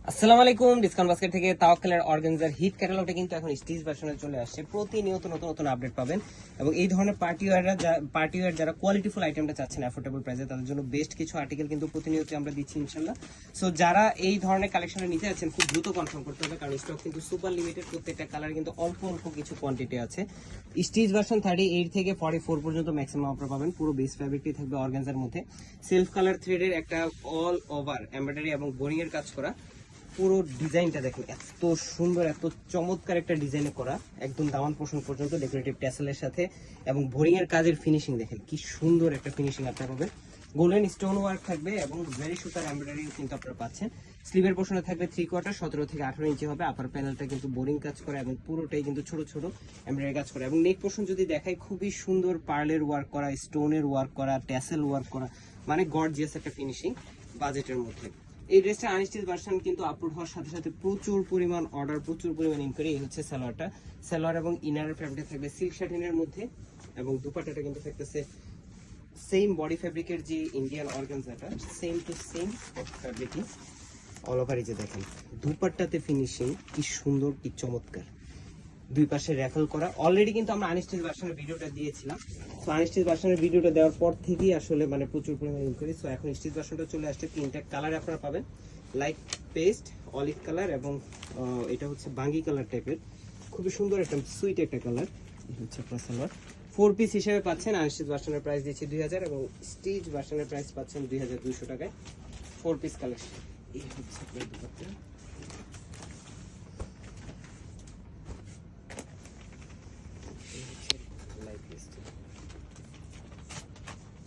আসসালামু আলাইকুম। Discount basket থেকে তাওয়াক্কালের অর্গানজার হিট ক্যাটালগটা কিন্তু এখন স্টিচ ভার্সনে চলে আসছে। প্রতিনিয়ত নতুন নতুন আপডেট পাবেন এবং এই ধরনের পার্টি ওয়্যার যারা কোয়ালিটিফুল আইটেমটা চাচ্ছেন অ্যাফোর্ডেবল প্রাইসে তাদের জন্য বেস্ট কিছু আর্টিকেল কিন্তু প্রতিনিয়ত আমরা দিচ্ছি ইনশাল্লাহ। সো যারা এই ধরনের কালেকশনে নিতে যাচ্ছেন খুব দ্রুত কনফার্ম করতে হবে, কারণ স্টক কিন্তু সুপার লিমিটেড, প্রত্যেকটা কালার কিন্তু অল্প অল্প কিছু কোয়ান্টিটি আছে। স্টিচ ভার্সন 38 থেকে 44 পর্যন্ত ম্যাক্সিমাম আপনারা পাবেন। পুরো বেস ফ্যাব্রিকটি থাকবে অর্গানজার মধ্যে, সেলফ কালার থ্রেডের একটা অল ওভার এমব্রয়ডারি এবং বোরিং এর কাজ করা। পুরো ডিজাইনটা দেখেন, এত সুন্দর, এত চমৎকার একটা ডিজাইনে করা, একদম দামান পোর্শন পর্যন্ত ডেকোরেটিভ ট্যাসেলের সাথে, এবং বোরিং এর কাজের ফিনিশিং দেখেন কি সুন্দর একটা ফিনিশিং আপনারা পাবেন। গোল্ডেন স্টোন ওয়ার্ক থাকবে এবং ভেরি সুতার এমব্রয়ডারি কিন্তু আপনারা পাচ্ছেন। স্লিভের পোর্শনে থাকবে 3/4, 17 থেকে 18 ইঞ্চি হবে। আপার প্যানেলটা কিন্তু বোরিং কাজ করা এবং পুরোটাই কিন্তু ছোট ছোট এমব্রয়ডারি কাজ করা, এবং নেক পোর্শন যদি দেখাই খুবই সুন্দর পার্লের ওয়ার্ক করা, স্টোনের ওয়ার্ক করা, ট্যাসেল ওয়ার্ক করা, মানে গর্জিয়াস একটা ফিনিশিং বাজেটের মধ্যে। এই ড্রেসটা আনস্টিচ ভার্সন কিন্তু আপলোড হওয়ার সাথে সাথে প্রচুর পরিমাণ অর্ডার, প্রচুর পরিমাণ ইনকোয়ারি। এই হচ্ছে সালোয়ারটা, সালোয়ার এবং ইনারের ফ্যাব্রিক থাকবে সিল্ক শাটিনের মধ্যে, এবং দুপাট্টাটা কিন্তু থাকতেছে সেম বডি ফ্যাব্রিকের যে ইন্ডিয়ান অর্গানজাটা, সেম টু সেম ফ্যাব্রিকই অল ওভার। এই যে দেখেন দুপাট্টাতে ফিনিশিং কি সুন্দর, কি চমৎকার। দুই পাশে র্যাফেল করা। অলরেডি কিন্তু আমরা আনস্টিচ ভার্সনের ভিডিওটা দিয়েছিলাম। সো আনস্টিচ ভার্সনের ভিডিওটা দেওয়ার পর থেকেই আসলে মানে প্রচুর পরিমাণে ইনকোয়ারি। সো এখন স্টিচ ভার্সনটা চলে আসছে। তিনটা কালার আপনারা পাবেন, লাইট পেস্ট, অলিভ কালার এবং এটা হচ্ছে বাঙ্গি কালার টাইপের। খুবই সুন্দর একটা সুইট একটা কালার। এই হচ্ছে আপনার সালোয়ার। 4 পিস হিসেবে পাচ্ছেন। আনস্টিচ ভার্সনের প্রাইস দিচ্ছি 2000 এবং স্টিচ ভার্সনের প্রাইস পাচ্ছেন 2200 টাকায়। 4 পিস কালেকশন। এই হচ্ছে আপনার দুপাট্টা।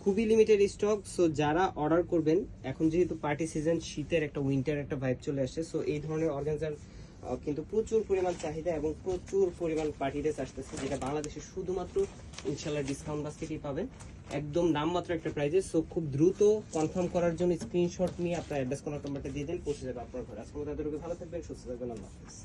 খুবই লিমিটেড স্টক। সো যারা অর্ডার করবেন, এখন যেহেতু পার্টি সিজন, শীতের একটা উইন্টার একটা ভাইব চলে আসছে, সো এই ধরনের অর্গানজার কিন্তু প্রচুর পরিমাণ চাহিদা এবং প্রচুর পরিমাণ পার্টি ড্রেস আসতেছে, যেটা বাংলাদেশে শুধুমাত্র ইনশাল্লাহ ডিসকাউন্ট বাস্কেটই পাবেন, একদম নামমাত্র একটা প্রাইজে। সো খুব দ্রুত কনফার্ম করার জন্য স্ক্রিনশট নিয়ে আপনার অ্যাড্রেস কন্টাক্ট নাম্বারটা দিয়ে দেন, পৌঁছে যাবে আপনার ঘরে। আজকে তাদেরকে ভালো থাকবেন, সুস্থ থাকবেন, আল্লাহ হাফেজ।